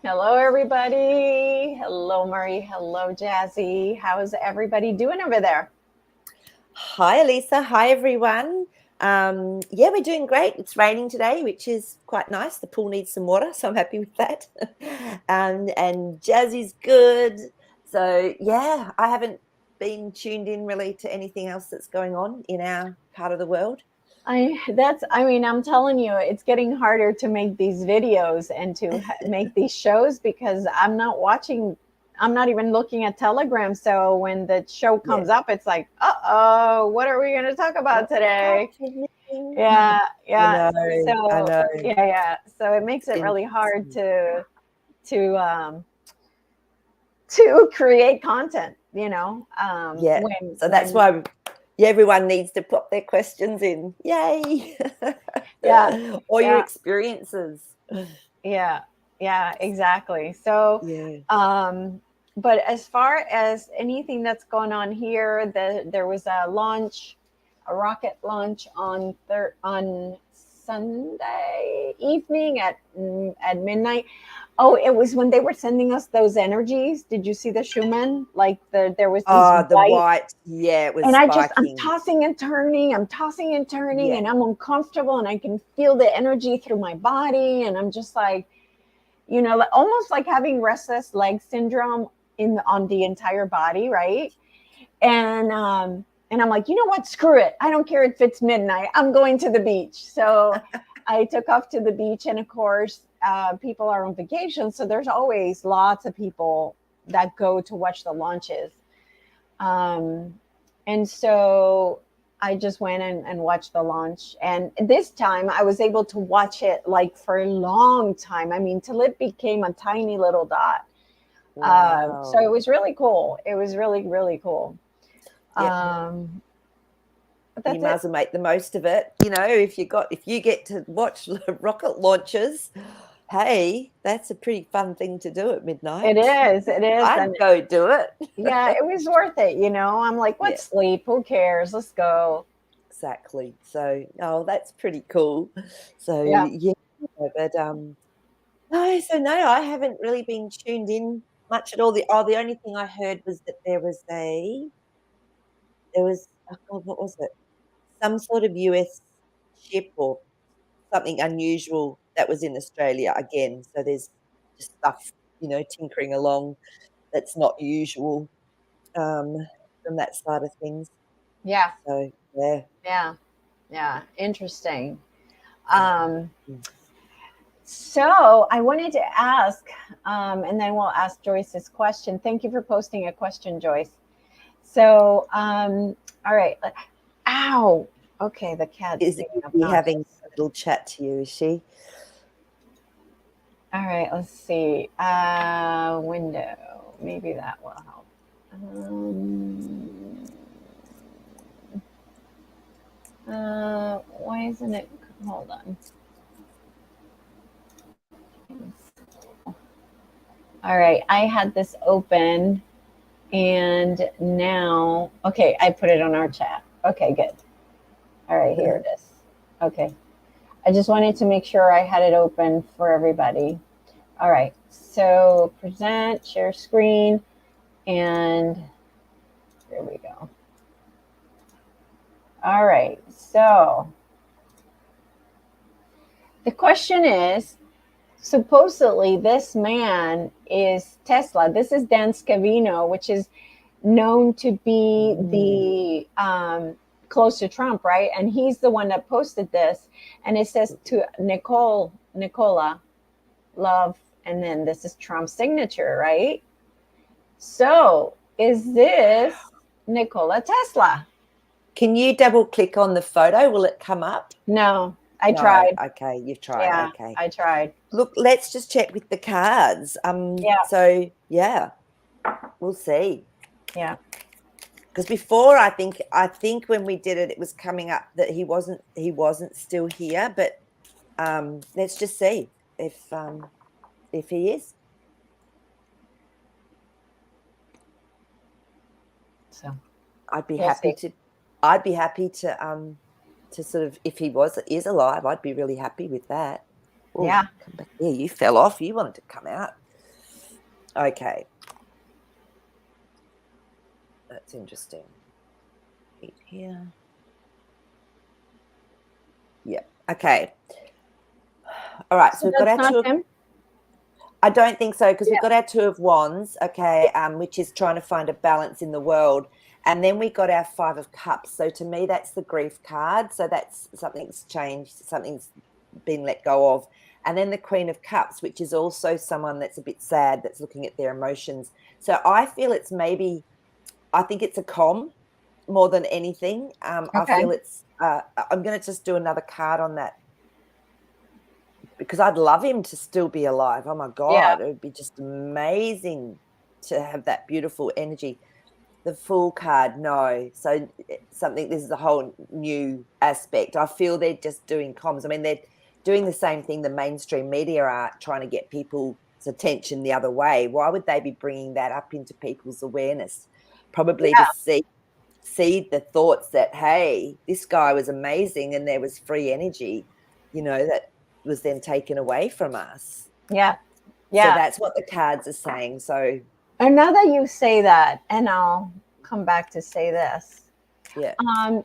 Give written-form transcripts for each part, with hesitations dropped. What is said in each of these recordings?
Hello, everybody. Hello, Maree. Hello, Jazzy. How's everybody doing over there? Hi, Elisa. Hi, everyone. Yeah, we're doing great. It's raining today, which is quite nice. The pool needs some water, so I'm happy with that. And Jazzy's good. So, yeah, I haven't been tuned in really to anything else that's going on in our part of the world. I'm telling you, it's getting harder to make these videos and to make these shows because I'm not even looking at Telegram. So when the show Yeah. comes up, it's like, uh-oh, what are we going to talk about What's today? happening? Yeah, I yeah. know, I So know. yeah. So it makes It's it really hard interesting. to to create content, Yeah. So that's when why everyone needs to pop their questions in. Yay. yeah, Or your yeah, experiences. yeah, yeah, exactly. So, Yeah. um, but as far as anything that's going on here, there was a rocket launch on Sunday evening at midnight. Oh, it was when they were sending us those energies. Did you see the Schumann? Like there was these Oh, the white. white. Yeah, it was And I'm spiking. I'm tossing and turning, Yeah. and I'm uncomfortable, and I can feel the energy through my body, and I'm just like, almost like having restless leg syndrome on the entire body, right? And I'm like, you know what? Screw it. I don't care if it's midnight. I'm going to the beach. So I took off to the beach, and of course, people are on vacation, so there's always lots of people that go to watch the launches. Um, and so I just went and watched the launch. And this time I was able to watch it like for a long time. I mean, till it became a tiny little dot. So it Wow. was really cool. It was really, really cool. Yep. Um, but You that's might it. as well make the most of it. If you get to watch rocket launches, hey, that's a pretty fun thing to do at It midnight. is. It is. I'd And go do yeah, it. it was worth it. I'm like, Yeah. let's sleep. Who cares? Let's go. Exactly. So, oh, that's pretty cool. So, Yeah. yeah, but no, so no, I haven't really been tuned in much at all. The only thing I heard was that there was oh God, what was it? Some sort of US ship or something unusual that was in Australia again. So there's just stuff, tinkering along that's not usual um, from that side of things. Yeah. So yeah, Yeah. Yeah. Interesting. yeah. Um, So I wanted to ask, and then we'll ask Joyce this question. Thank you for posting a question, Joyce. So, all right. Ow. Okay, the cat's Is being she having obnoxious. a little chat to you? Is she? All right, let's see. Window. Maybe that will help. Um, why isn't it? Hold on. All right, I had this open. And now, okay, I put it on our chat. Okay, good. All right, here it is. Okay. I just wanted to make sure I had it open for everybody. All right. So present, share screen, and here we go. All right. So the question is, supposedly this man is Tesla. This is Dan Scavino, which is known to be Mm. the close to Trump, right? And he's the one that posted this, and it says to Nicola, love, and then this is Trump's signature, right? So is this Nikola Tesla? Can you double click on the photo? Will it come up? No, I No. tried. Okay, you've tried. Yeah, Okay. I tried. Look, let's just check with the cards. Yeah, So yeah, we'll see. yeah. Because before, I think when we did it, it was coming up that he wasn't still here. But let's just see if he is. So I'd be we'll happy see. to. I'd be happy to sort of, if he is alive, I'd be really happy with that. Oh, Yeah. come back there! You fell off. You wanted to come out. Okay. That's interesting. Heat here. Yeah. Okay. All right. So So we've got that's our not two of, him. I don't think so, because we've Yeah. got our Two of Wands, okay, which is trying to find a balance in the world. And then we got our Five of Cups. So to me, that's the grief card. So that's something's changed, something's been let go of. And then the Queen of Cups, which is also someone that's a bit sad, that's looking at their emotions. So I feel it's maybe, I think it's a calm more than anything. I Okay. feel it's, I'm going to just do another card on that, because I'd love him to still be alive. Oh my Yeah. God, it would be just amazing to have that beautiful energy. The Fool card, no. So something, this is a whole new aspect. I feel they're just doing comms. I mean, they're doing the same thing the mainstream media are, trying to get people's attention the other way. Why would they be bringing that up into people's awareness? Probably to Yeah. seed the thoughts that, hey, this guy was amazing and there was free energy, that was then taken away from us. Yeah. So Yeah. that's what the cards are saying. So And now that you say that, and I'll come back to say this. yeah.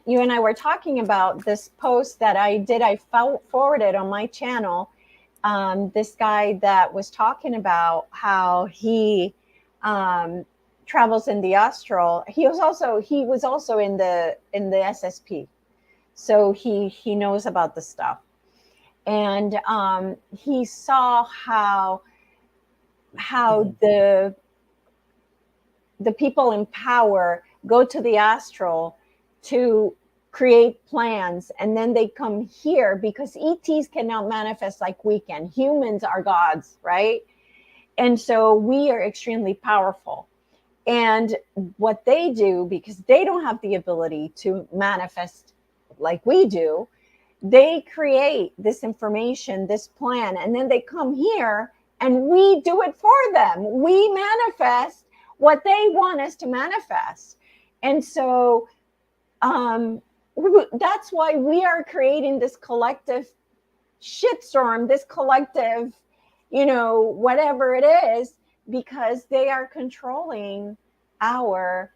You and I were talking about this post that I did. I forwarded on my channel. This guy that was talking about how he travels in the astral. He was also in the SSP, so he knows about the stuff. And he saw how the people in power go to the astral to create plans, and then they come here because ETs cannot manifest like we can. Humans are gods, right? And so we are extremely powerful. And what they do, because they don't have the ability to manifest like we do, they create this information, this plan, and then they come here and we do it for them. We manifest what they want us to manifest. And so that's why we are creating this collective shitstorm, this collective, whatever it is, because they are controlling our,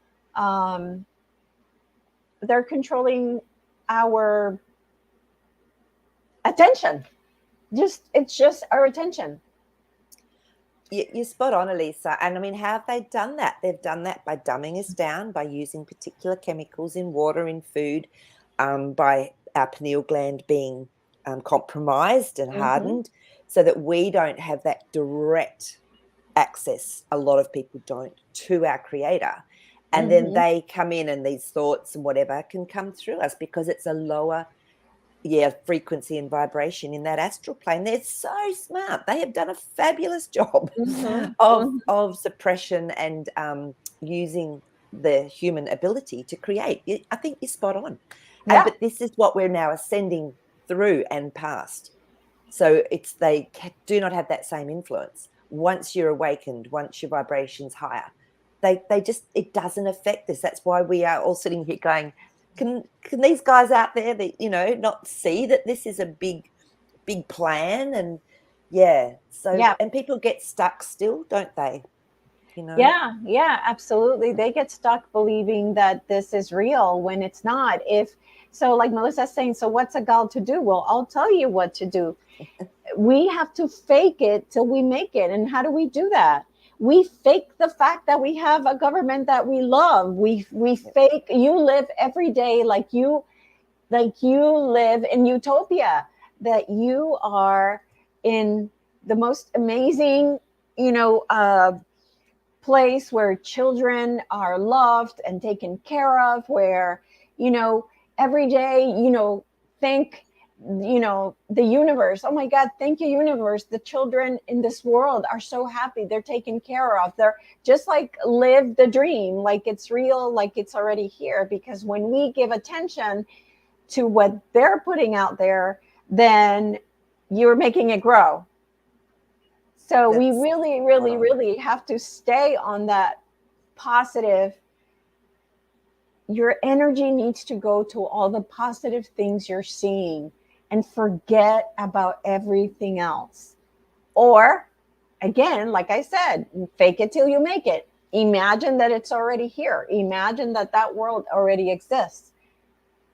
they're controlling our attention. It's just our attention. You're spot on, Elisa. And I mean, how have they done that? They've done that by dumbing us down, by using particular chemicals in water, in food, by our pineal gland being compromised and hardened, so that we don't have that direct access. A lot of people don't, to our creator. And then they come in and these thoughts and whatever can come through us because it's a lower frequency and vibration in that astral plane. They're so smart. They have done a fabulous job of suppression and using the human ability to create. I think you're spot on. Yeah. But this is what we're now ascending through and past. So they do not have that same influence. Once you're awakened, once your vibration's higher, they just, it doesn't affect us. That's why we are all sitting here going, can these guys out there that not see that this is a big plan? And and people get stuck still, don't they? Yeah, absolutely. They get stuck believing that this is real when it's not. If so, like Melissa's saying, so what's a gal to do? Well, I'll tell you what to do. We have to fake it till we make it. And how do we do that? We fake the fact that we have a government that we love. We fake, you live every day like you live in utopia, that you are in the most amazing, place where children are loved and taken care of, where, every day, thank, the universe. Oh my God, thank you, universe. The children in this world are so happy. They're taken care of. They're just like, live the dream, like it's real, like it's already here. Because when we give attention to what they're putting out there, then you're making it grow. So we really, really, really have to stay on that positive. Your energy needs to go to all the positive things you're seeing and forget about everything else. Or again, like I said, fake it till you make it. Imagine that it's already here. Imagine that that world already exists.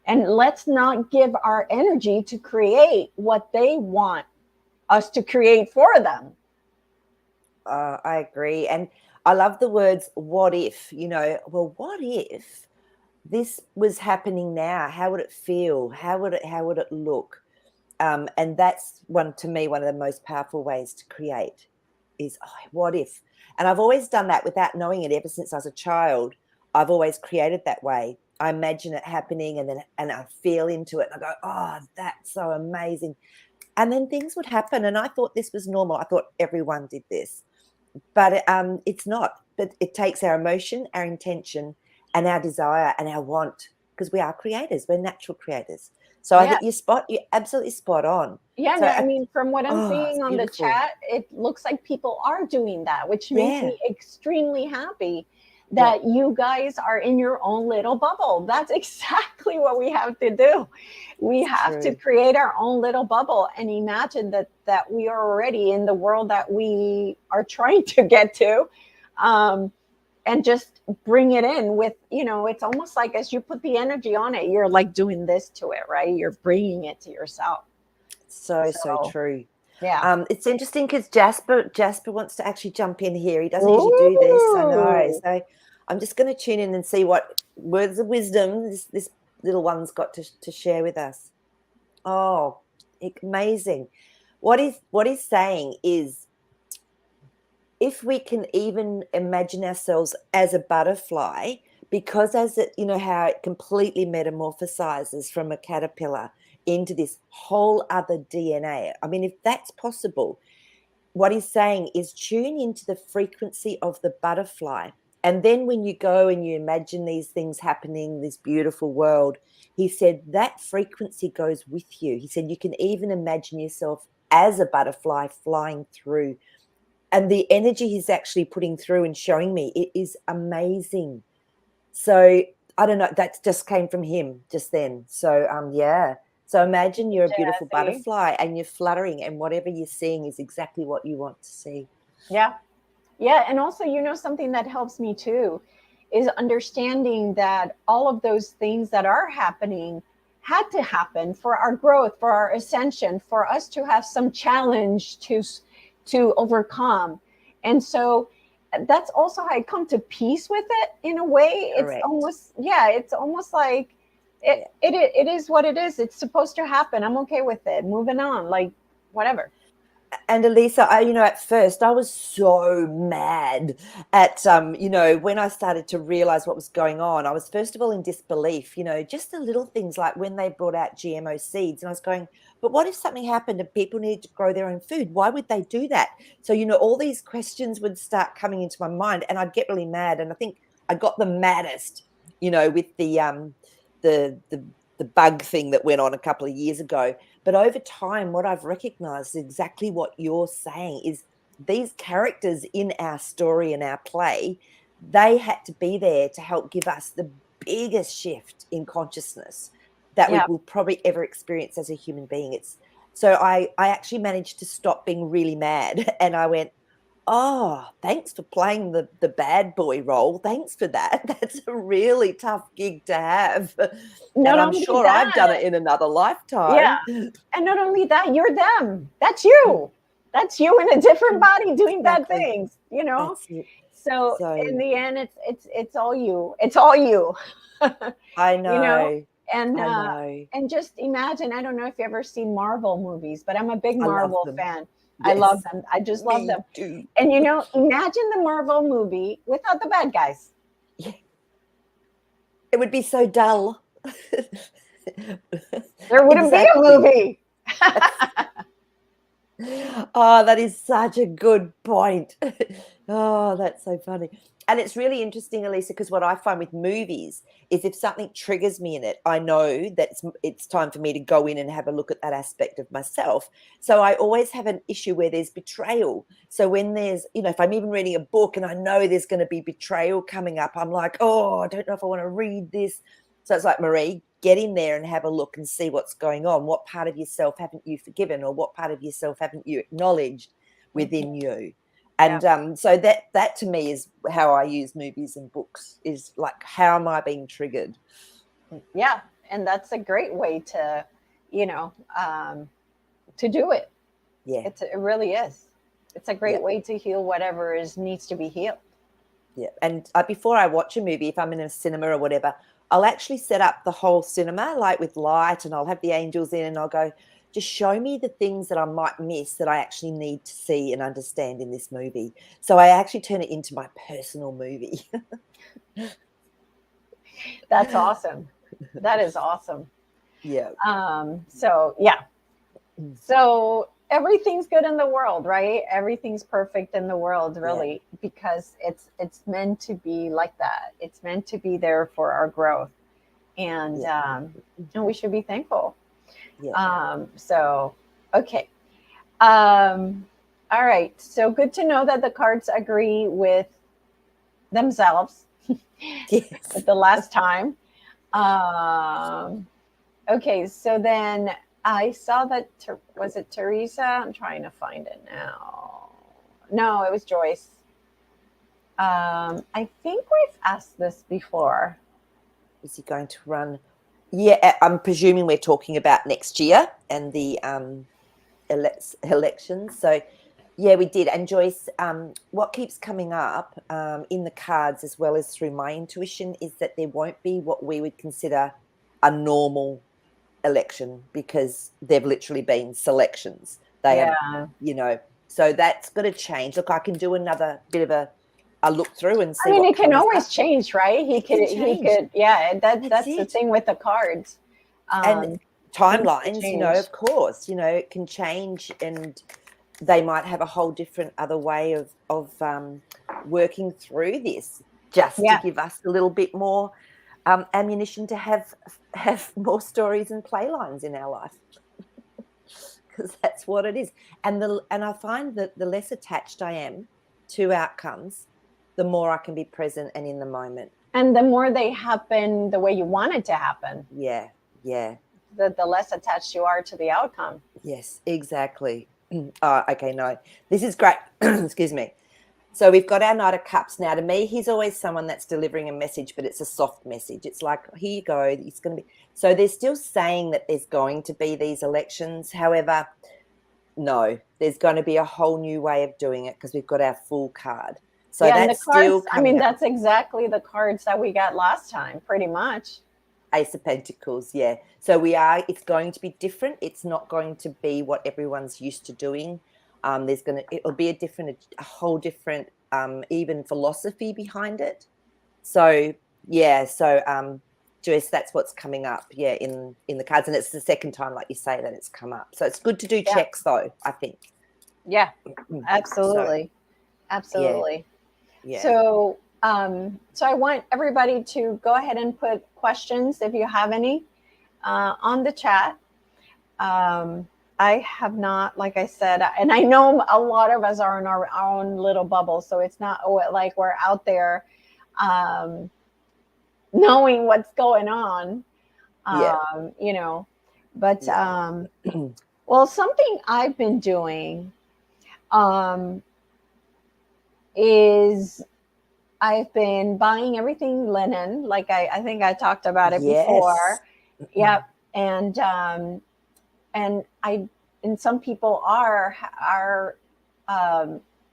And let's not give our energy to create what they want us to create for them. I agree. And I love the words, what if, well, what if this was happening now? How would it feel? How would it look? And that's to me, one of the most powerful ways to create is, what if? And I've always done that without knowing it. Ever since I was a child, I've always created that way. I imagine it happening and I feel into it and I go, oh, that's so amazing. And then things would happen. And I thought this was normal. I thought everyone did this, but it's not. But it takes our emotion, our intention, and our desire and our want, because we are creators. We're natural creators. So I Yeah. think you're absolutely spot on. Yeah, So no, I mean, from what I'm it's seeing on the beautiful. chat, it looks like people are doing that, which makes Yeah, me extremely happy yeah, that you guys are in your own little bubble. That's exactly what we have to do. We it's have to true. create our own little bubble and imagine that we are already in the world that we are trying to get to. Um, and just bring it in with, it's almost like as you put the energy on it, you're like doing this to it, right? You're bringing it to yourself. So So, true. yeah. It's interesting because Jasper wants to actually jump in here. He doesn't usually do this, I know. Ooh. So I'm just going to tune in and see what words of wisdom this little one's got to share with us. Oh, amazing. What he's saying is, if we can even imagine ourselves as a butterfly, because as it, how it completely metamorphosizes from a caterpillar into this whole other DNA. I mean, if that's possible, what he's saying is tune into the frequency of the butterfly. And then when you go and you imagine these things happening, this beautiful world, he said that frequency goes with you. He said you can even imagine yourself as a butterfly flying through. And the energy he's actually putting through and showing me, it is amazing. So I don't know, that just came from him just then. So yeah. So imagine you're a beautiful Jazzy. butterfly and you're fluttering, and whatever you're seeing is exactly what you want to see. Yeah. Yeah. And also, something that helps me too is understanding that all of those things that are happening had to happen for our growth, for our ascension, for us to have some challenge to overcome. And so that's also how I come to peace with it in a way. It's Correct. almost, yeah, it's almost like Yeah. it is what it is. It's supposed to happen. I'm okay with it. Moving on, like whatever. And Elisa, at first I was so mad at, when I started to realize what was going on. I was first of all in disbelief, just the little things like when they brought out GMO seeds, and I was going, but what if something happened and people needed to grow their own food? Why would they do that? So, all these questions would start coming into my mind, and I'd get really mad. And I think I got the maddest, with the the bug thing that went on a couple of years ago. But over time, what I've recognized is exactly what you're saying is these characters in our story and our play, they had to be there to help give us the biggest shift in consciousness that we Yeah. will probably ever experience as a human being. It's so I actually managed to stop being really mad, and I went, oh, thanks for playing the bad boy role. Thanks for that. That's a really tough gig to have. And Not I'm only sure I've done that, it in another yeah. lifetime. And not only that, you're them. That's you. That's you in a different body doing bad Exactly. things. That's it. So in So the end, it's all you. It's all you. I you know, know. and I uh know. and just imagine, I don't know if you ever seen Marvel movies, but I'm a big I love Marvel them. fan. I love Yes. them. I just love Me them. too. And imagine the Marvel movie without the bad guys. Yeah. It would be so dull. There wouldn't be a Exactly. movie. Oh, that is such a good point. Oh, that's so funny. And it's really interesting, Elisa, because what I find with movies is if something triggers me in it, I know that it's time for me to go in and have a look at that aspect of myself. So I always have an issue where there's betrayal. So when there's, if I'm even reading a book and I know there's going to be betrayal coming up, I'm like, oh, I don't know if I want to read this. So it's like, Maree, get in there and have a look and see what's going on. What part of yourself haven't you forgiven, or what part of yourself haven't you acknowledged within you? And so that to me is how I use movies and books, is like, how am I being triggered? Yeah, and that's a great way to, to do it. Yeah. It really is. It's a great Yeah. way to heal whatever needs to be healed. Yeah. And before I watch a movie, if I'm in a cinema or whatever, I'll actually set up the whole cinema, like with light, and I'll have the angels in, and I'll go, just show me the things that I might miss that I actually need to see and understand in this movie. So I actually turn it into my personal movie. That's awesome. That is awesome. Yeah. So yeah. So everything's good in the world, right? Everything's perfect in the world, really, because it's meant to be like that. It's meant to be there for our growth, and we should be thankful. Yeah. So okay. All right. So good to know that the cards agree with themselves. Yes. The last time. Okay, so then I saw that, was it Teresa? I'm trying to find it now. No, it was Joyce. I think we've asked this before. Is he going to run? Yeah, I'm presuming we're talking about next year and the elections. So, yeah, we did. And Joyce, what keeps coming up in the cards, as well as through my intuition, is that there won't be what we would consider a normal election, because they've literally been selections. They have, so that's got to change. Look, I can do another bit of a look through and see. I mean, what it can always up. change, right? He could, yeah. That's the thing with the cards. And timelines, of course, it can change, and they might have a whole different other way of working through this, just to give us a little bit more ammunition to have more stories and play lines in our life, because that's what it is. And I find that the less attached I am to outcomes, the more I can be present and in the moment, and the more they happen the way you want it to happen. Yeah the less attached you are to the outcome. Yes, exactly. Okay, no, this is great. Excuse me. So we've got our Knight of Cups. Now, to me, he's always someone that's delivering a message, but it's a soft message. It's like, here you go. It's going to be. So they're still saying that there's going to be these elections. However, no, there's going to be a whole new way of doing it, because we've got our Fool card. So that's and the cards, still coming up. That's exactly the cards that we got last time, pretty much. Ace of Pentacles, yeah. So it's going to be different. It's not going to be what everyone's used to doing. It'll be a whole different, even philosophy behind it. So, Joyce, that's what's coming up, in the cards. And it's the second time, like you say, that it's come up. So it's good to do checks, though, I think. Yeah, absolutely. Absolutely. Yeah. So I want everybody to go ahead and put questions, if you have any, on the chat. I have not, like I said, and I know a lot of us are in our own little bubble, so it's not like we're out there knowing what's going on, but well, something I've been doing is I've been buying everything linen, like I think I talked about it before. Yep. And some people are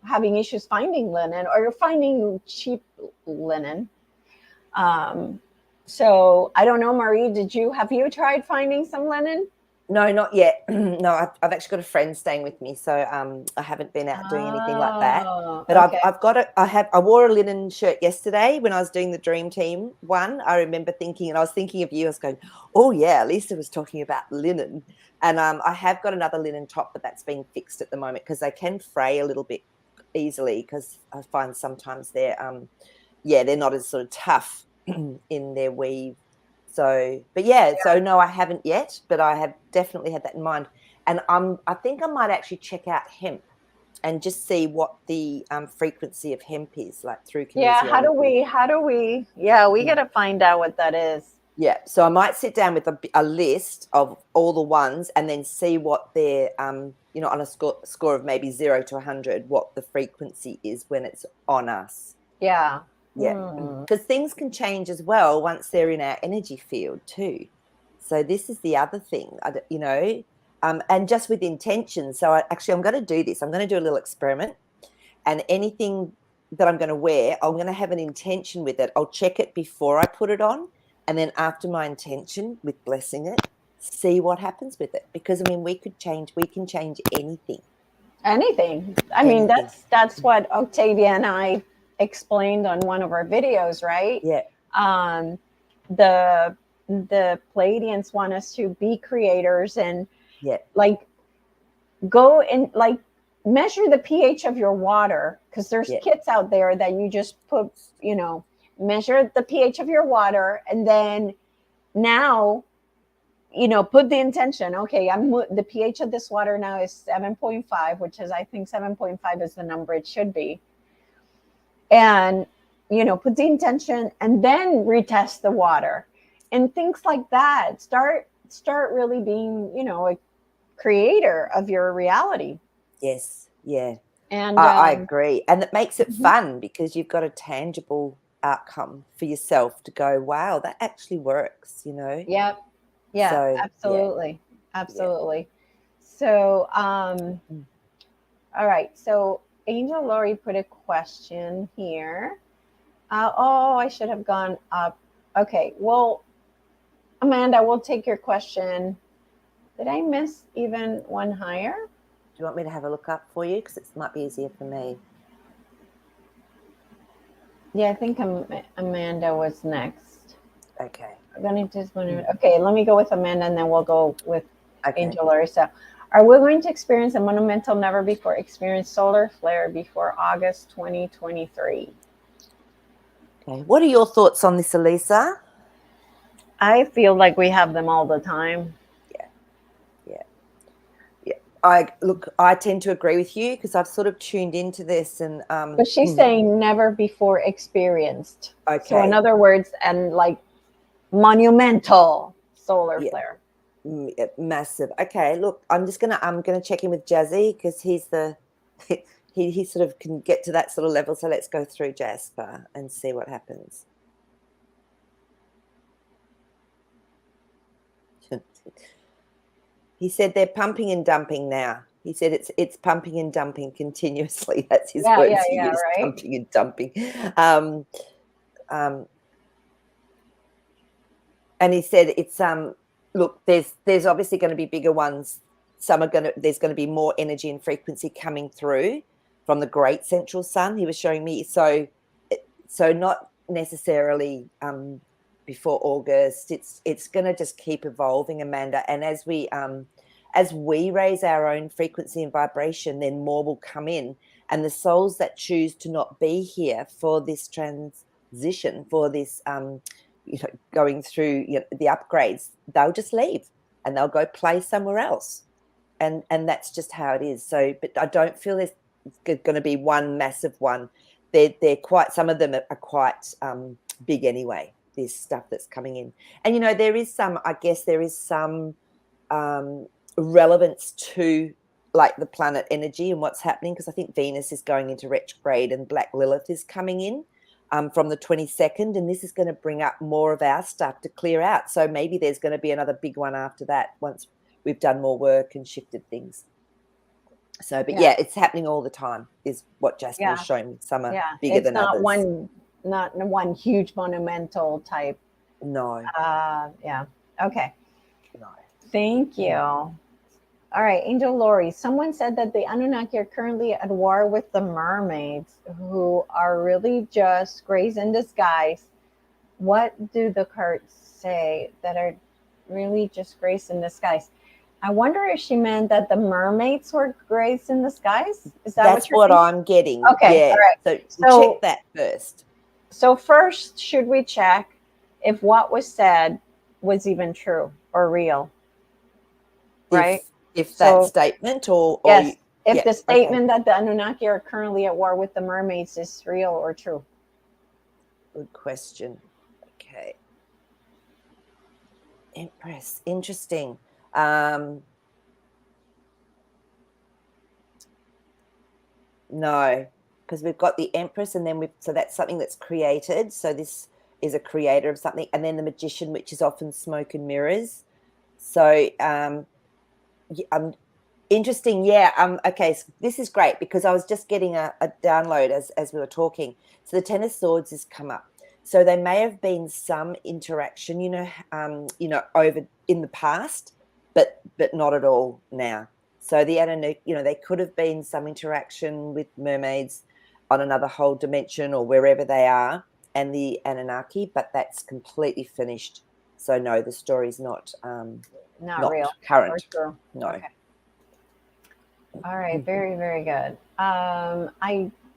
having issues finding linen, or finding cheap linen. So I don't know, Maree, have you tried finding some linen? No, not yet. No, I've actually got a friend staying with me, so I haven't been out doing anything like that. But okay. I wore a linen shirt yesterday when I was doing the Dream Team one. I remember thinking, and I was thinking of you. I was going, oh yeah, Lisa was talking about linen, and I have got another linen top, but that's been fixed at the moment, because they can fray a little bit easily. Because I find sometimes they're not as sort of tough in their weave. So, but so no, I haven't yet, but I have definitely had that in mind. And I think I might actually check out hemp and just see what the frequency of hemp is like through kinesiology. How do we? We got to find out what that is. Yeah, so I might sit down with a list of all the ones and then see what their, on a score of maybe 0 to 100, what the frequency is when it's on us. Yeah. Yeah, because things can change as well once they're in our energy field too. So this is the other thing, and just with intention. So I'm going to do this. I'm going to do a little experiment, and anything that I'm going to wear, I'm going to have an intention with it. I'll check it before I put it on, and then after my intention with blessing it, see what happens with it. Because I mean, we can change anything. Anything. I mean, Anything. that's what Octavia and I explained on one of our videos, right? Yeah. Um, the Pleiadians want us to be creators and Yeah. like go and like measure the pH of your water, because there's Yeah. kits out there that you just put, measure the pH of your water, and then now put the intention. Okay, the pH of this water now is 7.5, which is, I think 7.5 is the number it should be. And put the intention and then retest the water and things like that. Start really being a creator of your reality. Yes. Yeah. And I agree. And it makes it Mhm. fun because you've got a tangible outcome for yourself to go, wow, that actually works, Yep. Yeah, So, absolutely. yeah. Absolutely. So, all right. So Angel Lori put a question here. I should have gone up. Okay. Well, Amanda, we'll take your question. Did I miss even one higher? Do you want me to have a look up for you? Because it might be easier for me. Yeah, I think Amanda was next. Okay. Okay, let me go with Amanda and then we'll go with Okay. Angel Lori. So, are we going to experience a monumental never before experienced solar flare before August 2023? Okay. What are your thoughts on this, Elisa? I feel like we have them all the time. Yeah. I tend to agree with you because I've sort of tuned into this and But she's saying never before experienced. Okay. So in other words, and like monumental solar flare. Massive. Okay, look, I'm gonna check in with Jazzy because he's the he sort of can get to that sort of level. So let's go through Jasper and see what happens. He said they're pumping and dumping now. He said it's pumping and dumping continuously. That's his words he used, right? pumping and dumping. And he said it's look, there's obviously going to be bigger ones. There's going to be more energy and frequency coming through from the great central sun. He was showing me, so not necessarily before August. It's going to just keep evolving, Amanda. And as we raise our own frequency and vibration, then more will come in. And the souls that choose to not be here for this transition, for this going through the upgrades, they'll just leave and they'll go play somewhere else. And that's just how it is. So, but I don't feel there's going to be one massive one. They're quite, some of them are quite big anyway, this stuff that's coming in. And, there is some relevance to like the planet energy and what's happening, because I think Venus is going into retrograde and Black Lilith is coming in from the 22nd, and this is going to bring up more of our stuff to clear out. So maybe there's going to be another big one after that once we've done more work and shifted things. So, but yeah, it's happening all the time is what Jasper was showing me. Some are bigger than others. Not one huge monumental type. No. Yeah. Okay. No. Thank you. All right, Angel Lori. Someone said that the Anunnaki are currently at war with the mermaids, who are really just grays in disguise. What do the cards say that are really just grays in disguise? I wonder if she meant that the mermaids were grays in disguise. Is that That's what I'm getting? Okay. Yeah. All right. So check that first. So first, should we check if what was said was even true or real? Right. If that statement or yes, if the statement that the Anunnaki are currently at war with the mermaids is real or true. Good question. Okay. Empress, interesting. No, because we've got the Empress, and then so that's something that's created. So this is a creator of something, and then the Magician, which is often smoke and mirrors. So interesting. Yeah. Okay. So this is great because I was just getting a download as we were talking. So the Ten of Swords has come up. So there may have been some interaction, over in the past, but not at all now. So the Anunnaki, there could have been some interaction with mermaids on another whole dimension or wherever they are, and the Anunnaki, but that's completely finished. So no, the story's not Not real. current. For sure. No. Okay. All right. Very, very good. I'm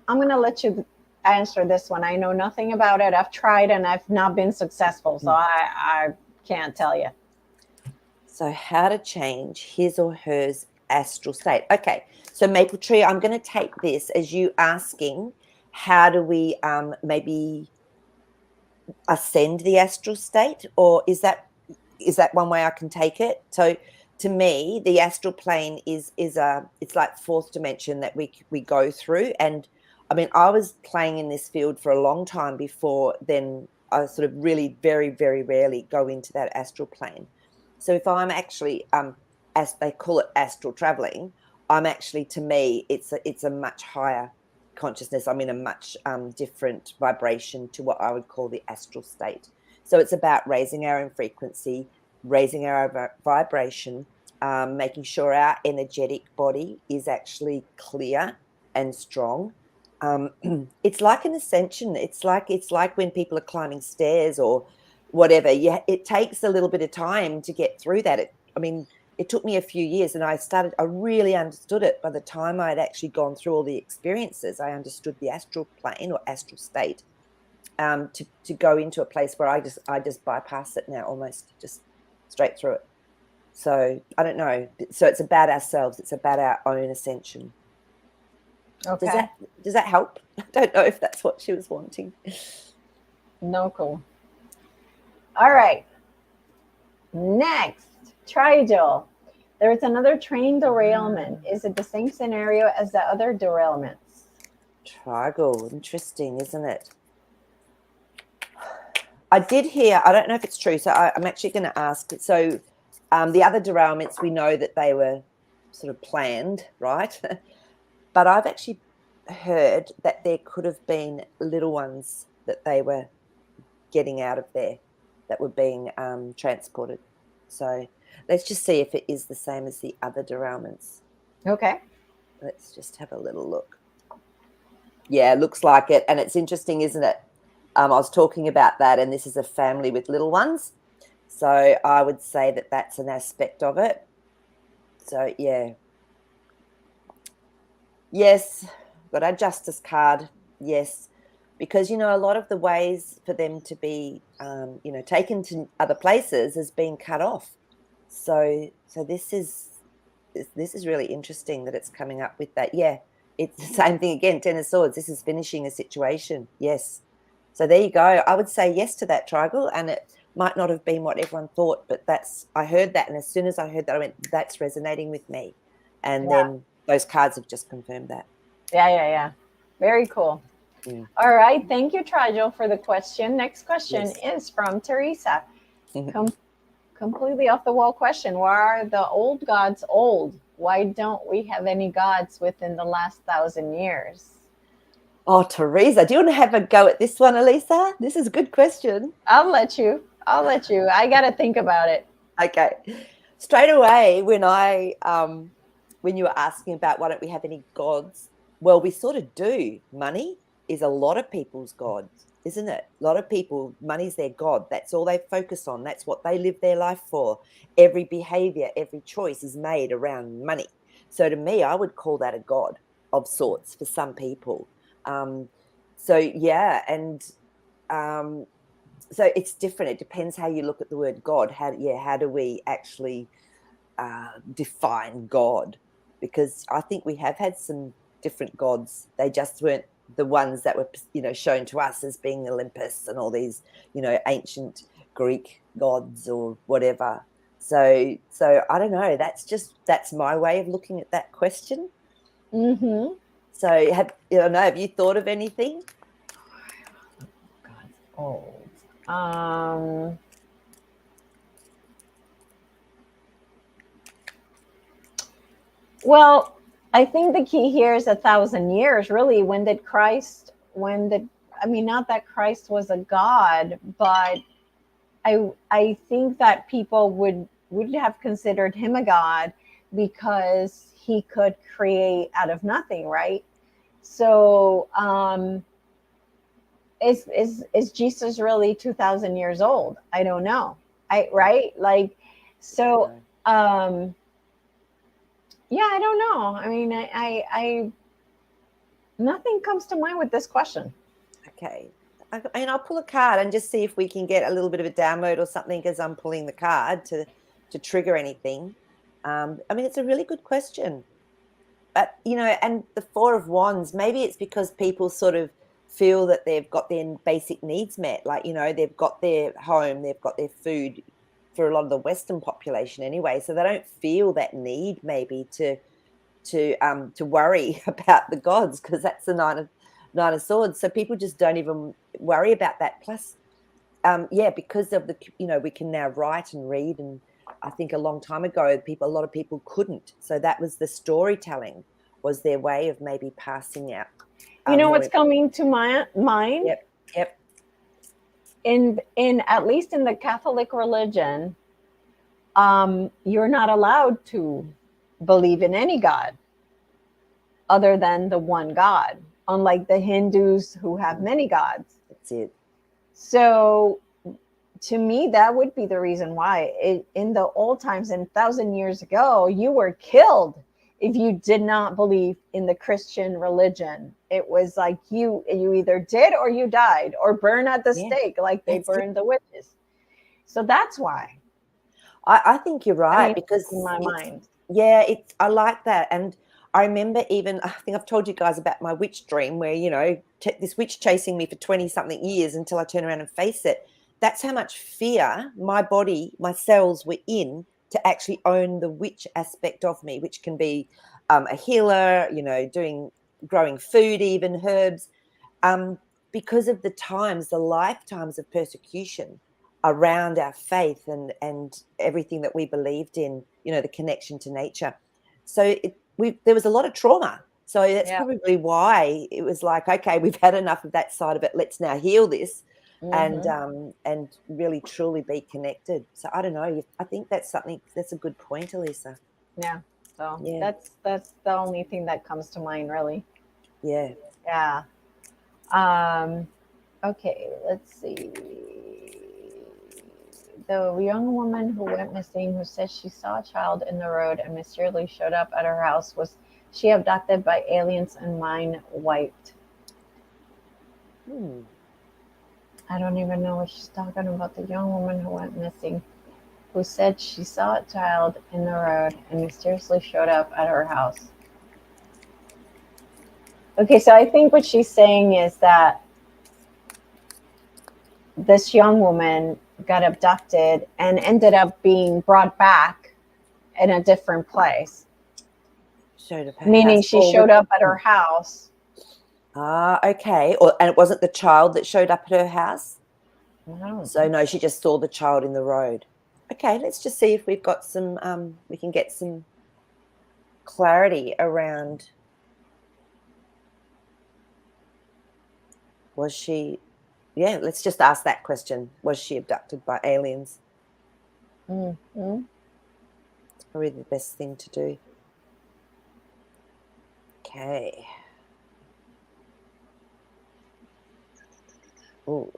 going to let you answer this one. I know nothing about it. I've tried and I've not been successful, so I can't tell you. So how to change his or hers astral state. Okay, so Maple Tree, I'm going to take this as you asking, how do we maybe ascend the astral state, or is that one way I can take it? So to me, the astral plane is it's like fourth dimension that we go through. And I mean, I was playing in this field for a long time before then. I sort of really very, very rarely go into that astral plane. So if I'm actually as they call it astral traveling, I'm actually, to me, it's a much higher consciousness. I'm in a much different vibration to what I would call the astral state. So it's about raising our own frequency, raising our vibration, making sure our energetic body is actually clear and strong. It's like an ascension. It's like when people are climbing stairs or whatever. Yeah, it takes a little bit of time to get through that. It took me a few years, and I really understood it. By the time I had actually gone through all the experiences, I understood the astral plane or astral state, to go into a place where I just bypass it now, almost just straight through it. So I don't know. So it's about ourselves. It's about our own ascension. Okay. Does that help? I don't know if that's what she was wanting. No clue. All right. Next, Trigel. There's another train derailment. Is it the same scenario as the other derailments? Trigal. Interesting, isn't it? I did hear, I don't know if it's true, so I'm actually going to ask. So the other derailments, we know that they were sort of planned, right? But I've actually heard that there could have been little ones that they were getting out of there that were being transported. So let's just see if it is the same as the other derailments. Okay. Let's just have a little look. Yeah, looks like it. And it's interesting, isn't it? I was talking about that, and this is a family with little ones. So I would say that that's an aspect of it. So, yeah. Yes, got our justice card. Yes, because, a lot of the ways for them to be, taken to other places has been cut off. So this is really interesting that it's coming up with that. Yeah, it's the same thing again. Ten of Swords. This is finishing a situation. Yes. So there you go. I would say yes to that, Trigal, and it might not have been what everyone thought, but I heard that, and as soon as I heard that, I went, that's resonating with me. And then those cards have just confirmed that. Yeah. Very cool. Mm. All right. Thank you, Trigel, for the question. Next question is from Teresa. Completely off the wall question. Why are the old gods old? Why don't we have any gods within the last 1,000 years? Oh, Teresa, do you want to have a go at this one, Elisa? This is a good question. I'll let you. I got to think about it. Okay. Straight away, when when you were asking about why don't we have any gods, well, we sort of do. Money is a lot of people's gods, isn't it? A lot of people, money's their god. That's all they focus on. That's what they live their life for. Every behavior, every choice is made around money. So to me, I would call that a god of sorts for some people. So it's different. It depends how you look at the word God. How do we actually define God? Because I think we have had some different gods. They just weren't the ones that were, shown to us as being Olympus and all these, ancient Greek gods or whatever. So I don't know. That's my way of looking at that question. Mm-hmm. So have you thought of anything? God's old. Um, well, I think the key here is 1,000 years. Really, I mean, not that Christ was a God, but I think that people would have considered him a god because he could create out of nothing, right? So is Jesus really 2,000 years old? I don't know. Right? Like, so yeah, I don't know. I mean, I nothing comes to mind with this question. Okay. And I'll pull a card and just see if we can get a little bit of a download or something as I'm pulling the card to trigger anything. I mean, it's a really good question. But, and the Four of Wands, maybe it's because people sort of feel that they've got their basic needs met. Like, they've got their home, they've got their food for a lot of the Western population anyway. So they don't feel that need maybe to worry about the gods, because that's the nine of swords. So people just don't even worry about that. Plus, because of the, we can now write and read, and I think a long time ago, a lot of people couldn't. So that was the storytelling, was their way of maybe passing out. You know what's coming to my mind? Yep. In at least in the Catholic religion, you're not allowed to believe in any god other than the one God, unlike the Hindus who have many gods. That's it. So to me, that would be the reason why in the old times and 1,000 years ago, you were killed if you did not believe in the Christian religion. It was like you either did or you died, or burn at the stake like they burned the witches. So that's why. I think you're right, because in my mind. Yeah, I like that. And I remember I think I've told you guys about my witch dream where, this witch chasing me for 20 something years until I turn around and face it. That's how much fear my body, my cells were in to actually own the witch aspect of me, which can be a healer, growing food, even herbs, because of the lifetimes of persecution around our faith and everything that we believed in, the connection to nature. So there was a lot of trauma. So that's probably why it was like, okay, we've had enough of that side of it. Let's now heal this and really truly be connected. So I don't know. I think that's a good point, Elisa. Yeah. So that's the only thing that comes to mind, really. Yeah. Yeah. Okay, let's see. The young woman who went missing, who says she saw a child in the road and mysteriously showed up at her house, was she abducted by aliens and mind wiped? I don't even know what she's talking about. The young woman who went missing, who said she saw a child in the road and mysteriously showed up at her house. Okay, so I think what she's saying is that this young woman got abducted and ended up being brought back in a different place. Meaning she showed up at her house. Okay. And it wasn't the child that showed up at her house? So no, she just saw the child in the road. Okay, let's just see if we've got some, we can get some clarity around. Was she, let's just ask that question. Was she abducted by aliens? Mm-hmm. It's probably the best thing to do. Okay. Oh.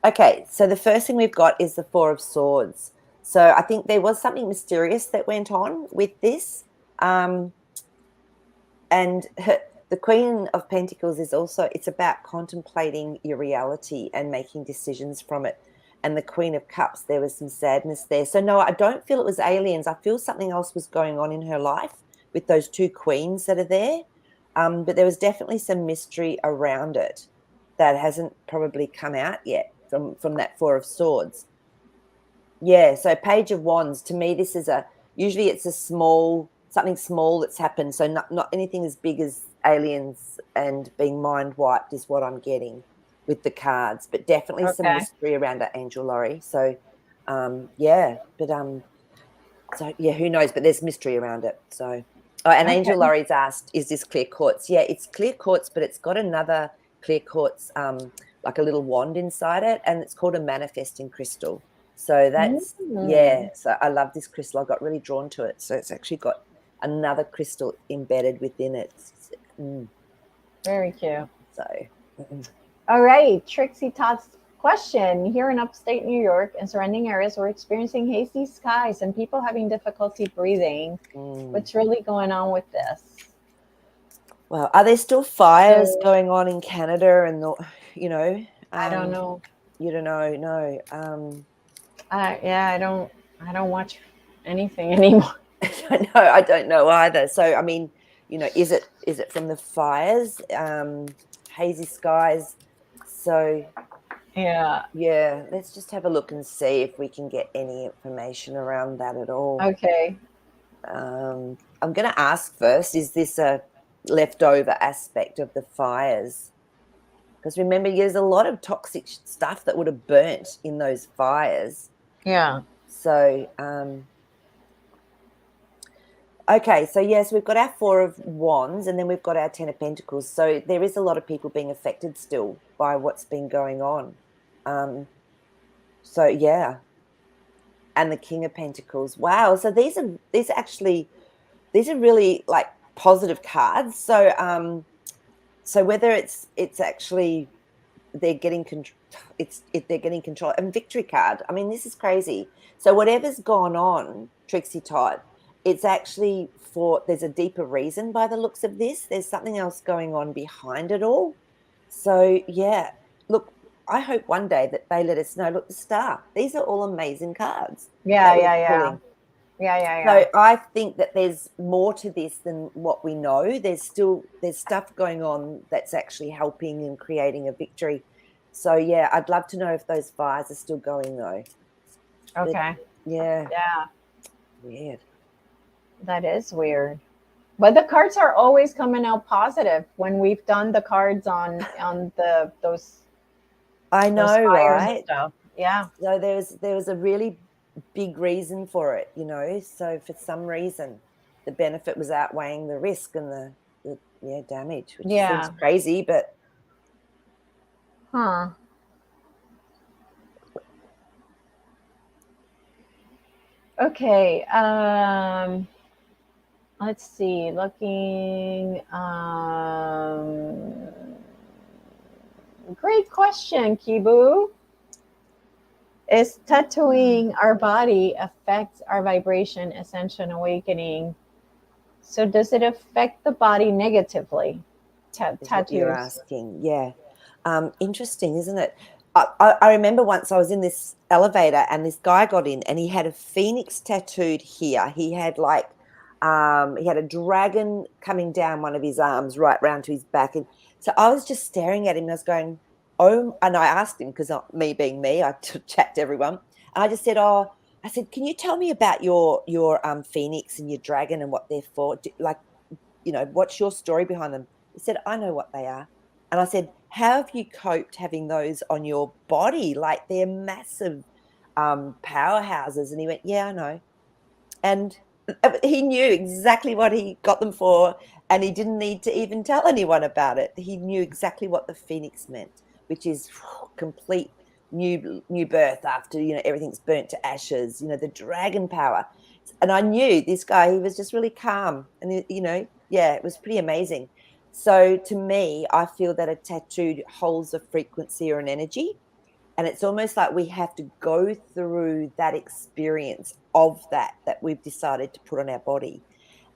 Okay, so the first thing we've got is the Four of Swords. So I think there was something mysterious that went on with this. And the Queen of Pentacles is also, it's about contemplating your reality and making decisions from it. And the Queen of Cups, there was some sadness there. So no, I don't feel it was aliens. I feel something else was going on in her life with those two queens that are there. But there was definitely some mystery around it that hasn't probably come out yet from that Four of Swords. Yeah, so Page of Wands, to me, this is usually it's something small that's happened. So not anything as big as aliens and being mind wiped is what I'm getting with the cards, but definitely some Okay. mystery around that, Angel Laurie. So, yeah, but so yeah, who knows? But there's mystery around it. So, oh, and Okay. Angel Laurie's asked, "Is this clear quartz?" Yeah, it's clear quartz, but it's got another clear quartz, like a little wand inside it, and it's called a manifesting crystal. So that's yeah. Mm, So I love this crystal. I got really drawn to it. So it's actually got another crystal embedded within it. Mm, very cute. so. Mm-mm. All right, Trixie Todd's question. Here in upstate New York and surrounding areas, we're experiencing hazy skies and people having difficulty breathing. Mm. What's really going on with this? Well, are there still fires So going on in Canada and you know, I don't know. you don't know, no. Yeah, I don't watch anything anymore. I don't know either. So, I mean, is it from the fires, hazy skies? So, Yeah. yeah, let's just have a look and see if we can get any information around that at all. Okay. I'm going to ask first: is this a leftover aspect of the fires? Because remember, there's a lot of toxic stuff that would have burnt in those fires. Yeah. So, okay, so yes, we've got our Four of Wands and then we've got our Ten of Pentacles. So there is a lot of people being affected still by what's been going on. So yeah, and the King of Pentacles. Wow. So these are really like positive cards. So whether it's actually they're getting control, they're getting control, and victory card. I mean, this is crazy. So whatever's gone on, Trixie Todd, it's actually there's a deeper reason by the looks of this. There's something else going on behind it all. So yeah, look, I hope one day that they let us know. Look, the star. These are all amazing cards Yeah, that we're yeah, yeah. pulling. Yeah, yeah, yeah. So I think that there's more to this than what we know. There's stuff going on that's actually helping and creating a victory. So yeah, I'd love to know if those fires are still going though. But Okay. yeah, Yeah, weird. that is weird. But the cards are always coming out positive when we've done the cards on the I those know, fires and right? stuff. Yeah. So there was a really big reason for it. So for some reason, the benefit was outweighing the risk and the damage, which seems Yeah. crazy, but Huh. Okay. Let's see. Looking. Great question, Kibu. Is tattooing our body affects our vibration, ascension, awakening? So does it affect the body negatively? is what you're Tattoos. asking. Yeah. Interesting, isn't it? I remember once I was in this elevator and this guy got in and he had a phoenix tattooed here. He had a dragon coming down one of his arms right round to his back. And so I was just staring at him and I was going, oh, and I asked him because me being me, I chat to everyone. And I just said, oh, I said, can you tell me about your phoenix and your dragon and what they're for? What's your story behind them? He said, I know what they are. And I said, how have you coped having those on your body? Like they're massive powerhouses. And he went, yeah, I know. And he knew exactly what he got them for. And he didn't need to even tell anyone about it. He knew exactly what the phoenix meant, which is complete new birth after, everything's burnt to ashes, the dragon power. And I knew this guy, he was just really calm. And, yeah, it was pretty amazing. So to me, I feel that a tattoo holds a frequency or an energy. And it's almost like we have to go through that experience of that we've decided to put on our body.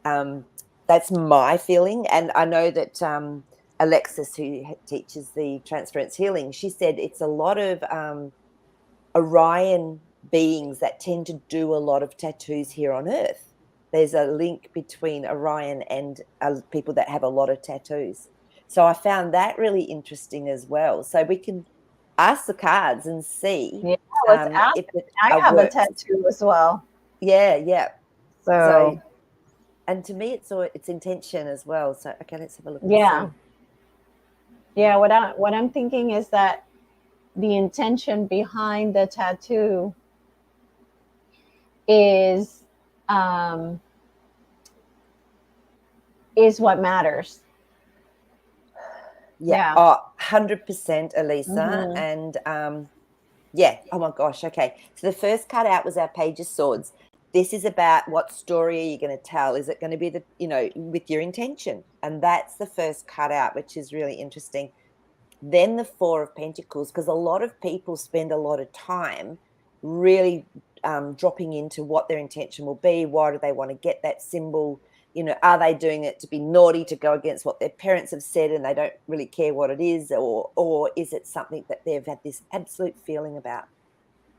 Um, that's my feeling. And I know that Alexis, who teaches the transference healing, she said it's a lot of Orion beings that tend to do a lot of tattoos here on Earth. there's a link between Orion and people that have a lot of tattoos. So I found that really interesting as well. So we can ask the cards and see Yeah, let's ask. if it I have a works. tattoo as well. Yeah. So and to me, it's intention as well. So okay, let's have a look. Yeah. Yeah, what I'm thinking is that the intention behind the tattoo is um, what matters. Yeah. Oh, 100%, Elisa. Mhm. And yeah. Oh my gosh. Okay. So the first cut out was our Page of Swords. This is about what story are you going to tell? Is it going to be with your intention? And that's the first cut out, which is really interesting. Then the Four of Pentacles, because a lot of people spend a lot of time really dropping into what their intention will be. Why do they want to get that symbol? Are they doing it to be naughty, to go against what their parents have said and they don't really care what it is? Or is it something that they've had this absolute feeling about?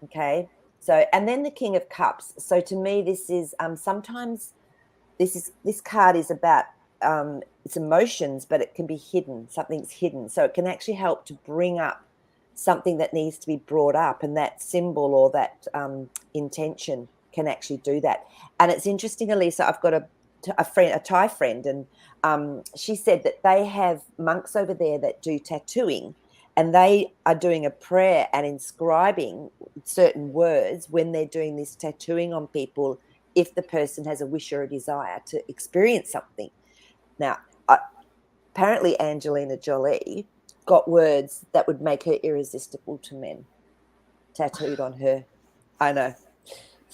Okay. So, and then the King of Cups. So to me, this is sometimes this card is about it's emotions, but it can be hidden. Something's hidden. So it can actually help to bring up something that needs to be brought up, and that symbol or that intention can actually do that. And it's interesting, Elisa, I've got a Thai friend, and she said that they have monks over there that do tattooing, and they are doing a prayer and inscribing certain words when they're doing this tattooing on people, if the person has a wish or a desire to experience something. Now, apparently Angelina Jolie got words that would make her irresistible to men tattooed on her. I know.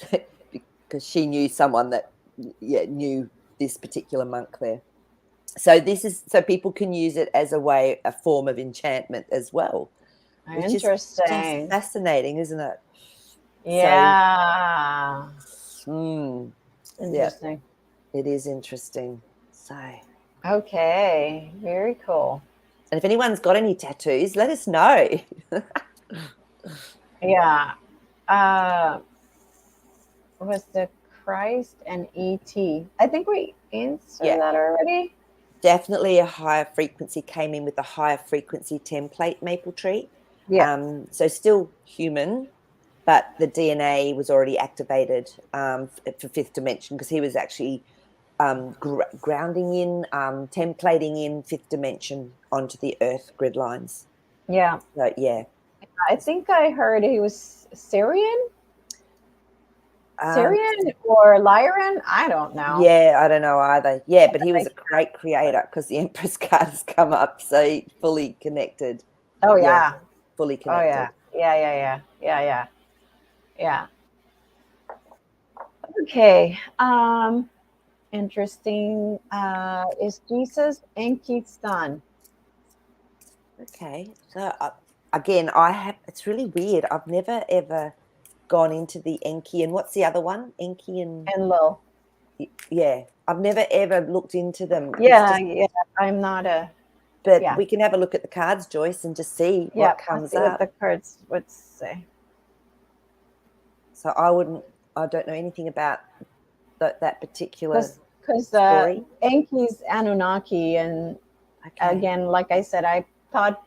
Because she knew someone that knew this particular monk there. So people can use it as a form of enchantment as well, which is just Interesting. fascinating, isn't it? Yeah. So, Interesting. yeah, it is interesting. So, Okay. Very cool. and if anyone's got any tattoos, let us know. Yeah. Was the Christ and ET? I think we answered that already. Definitely a higher frequency came in with a higher frequency template maple tree. Yeah. So still human, but the DNA was already activated for fifth dimension, because he was actually grounding in, templating in fifth dimension onto the earth grid lines. Yeah. So, yeah. I think I heard he was Syrian. Syrian or Lyran? I don't know. Yeah, I don't know either. Yeah, but he was a great creator, because the Empress card has come up, so fully connected. Oh yeah. Fully connected. Oh yeah. Yeah. Okay. Interesting. Is Jesus Enki's son? Okay. So again, it's really weird. I've never ever gone into the Enki, and what's the other one? Enki and Enlil. Yeah. I've never ever looked into them. Yeah. I'm not a. But Yeah. we can have a look at the cards, Joyce, and just see what comes Let's see what up. the cards would say. So I don't know anything about that particular because story. Enki's Anunnaki, and again, like I said, I thought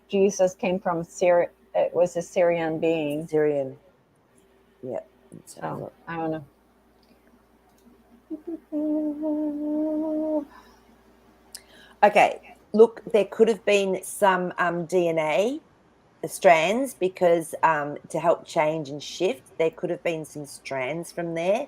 Jesus came from Syria. It was a Syrian being. Syrian. Yeah. So I don't know. Okay. Look, there could have been some DNA strands, because to help change and shift, there could have been some strands from there,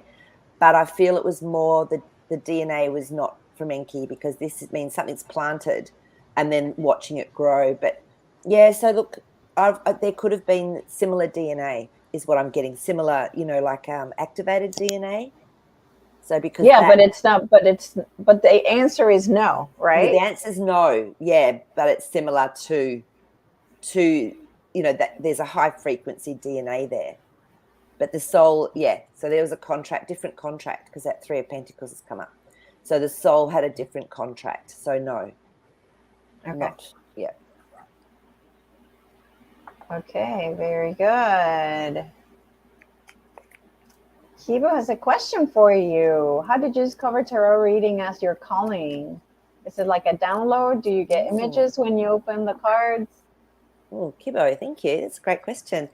but I feel it was more the DNA was not from Enki, because this means something's planted and then watching it grow. But yeah, so look, there could have been similar DNA is what I'm getting, similar, like activated DNA. So because but it's not, but the answer is no, right? The answer is no. Yeah, but it's similar to that there's a high frequency DNA there. But the soul, so there was a different contract, because that Three of Pentacles has come up. So the soul had a different contract. So no. Okay. Yeah. Okay, very good. Kibo has a question for you. How did you discover tarot reading as your calling? Is it like a download? Do you get images when you open the cards? Oh, Kibo, thank you. That's a great question.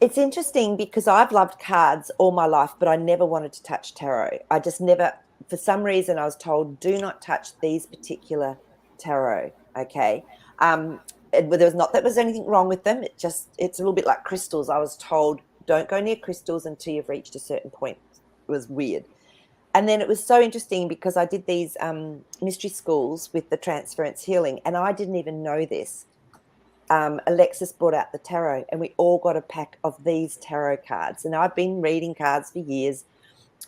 It's interesting because I've loved cards all my life, but I never wanted to touch tarot. I just never, for some reason, I was told, do not touch these particular tarot. Okay. There was not that there was anything wrong with them. It's a little bit like crystals. I was told, don't go near crystals until you've reached a certain point. It was weird. And then it was so interesting because I did these mystery schools with the transference healing, and I didn't even know this. Alexis brought out the tarot, and we all got a pack of these tarot cards. And I've been reading cards for years.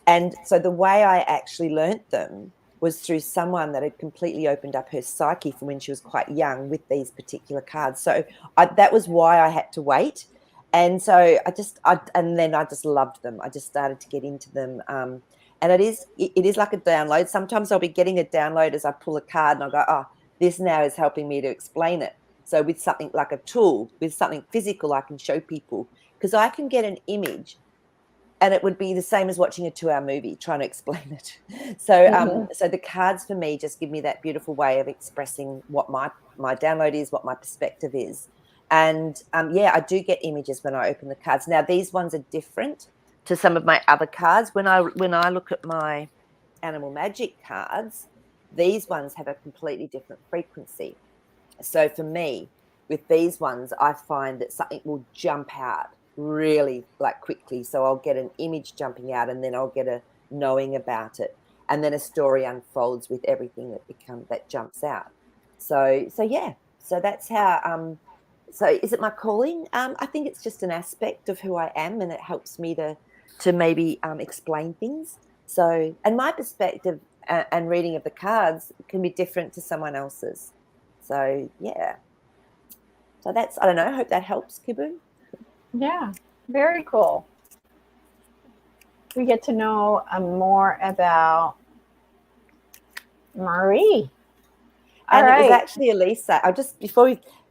And so the way I actually learnt them was through someone that had completely opened up her psyche from when she was quite young with these particular cards. So that was why I had to wait. And so and then I just loved them. I just started to get into them. And it is like a download. Sometimes I'll be getting a download as I pull a card and I'll go, oh, this now is helping me to explain it. So with something like a tool, with something physical, I can show people, because I can get an image and it would be the same as watching a 2-hour movie trying to explain it. So so the cards for me just give me that beautiful way of expressing what my download is, what my perspective is. And yeah, I do get images when I open the cards. Now, these ones are different to some of my other cards. When I look at my animal magic cards, these ones have a completely different frequency. So for me, with these ones, I find that something will jump out really like quickly. So I'll get an image jumping out, and then I'll get a knowing about it, and then a story unfolds with everything that jumps out. So yeah. So that's how. So is it my calling? I think it's just an aspect of who I am, and it helps me to maybe explain things. So, and my perspective and reading of the cards can be different to someone else's. So yeah. So that's, I don't know, I hope that helps, Kibu. Yeah, very cool. We get to know more about Maree. And it was actually Elisa.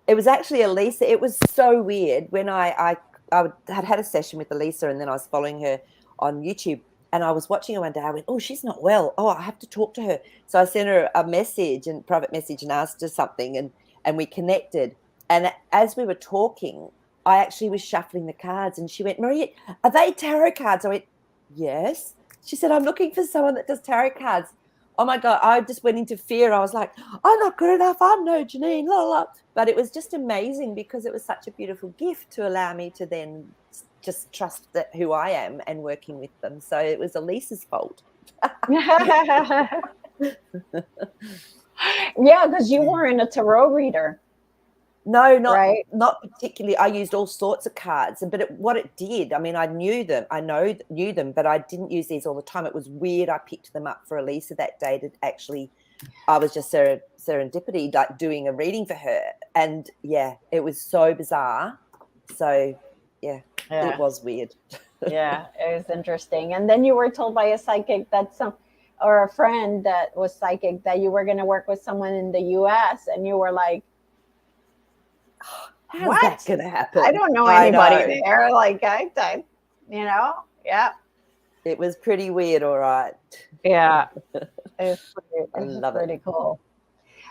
It was actually Elisa. It was so weird when I had a session with Elisa, and then I was following her on YouTube, and I was watching her one day. I went, oh, she's not well. Oh, I have to talk to her. So I sent her a private message, and asked her something, and we connected. And as we were talking, I actually was shuffling the cards, and she went, Maree, are they tarot cards? I went, yes. She said, I'm looking for someone that does tarot cards. Oh my God, I just went into fear. I was like, I'm not good enough. I'm no Janine, la, la. But it was just amazing because it was such a beautiful gift to allow me to then just trust that who I am and working with them. So it was Elisa's fault. Yeah, because you weren't a tarot reader. No, not particularly. I used all sorts of cards, but what it did, I mean, I knew them, but I didn't use these all the time. It was weird. I picked them up for Elisa that day to actually, I was just serendipity, like doing a reading for her. And yeah, it was so bizarre. So yeah. It was weird. Yeah, it was interesting. And then you were told by a psychic or a friend that was psychic that you were going to work with someone in the US, and you were like, how's that going to happen? I don't know anybody there. Like, yeah. It was pretty weird, all right. Yeah. It was pretty cool.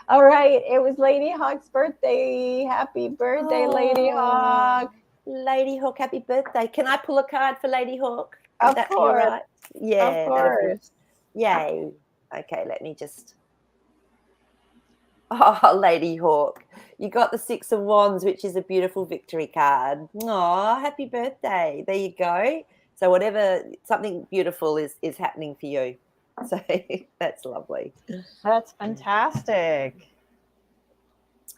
All right. It was Lady Hawk's birthday. Happy birthday, Lady Hawk. Lady Hawk, happy birthday. Can I pull a card for Lady Hawk? Of course. Right? Yeah. Of course. Yay. Okay, let me just. Oh, Lady Hawk. You got the 6 of Wands, which is a beautiful victory card. Oh, happy birthday. There you go. So something beautiful is happening for you. So that's lovely. That's fantastic.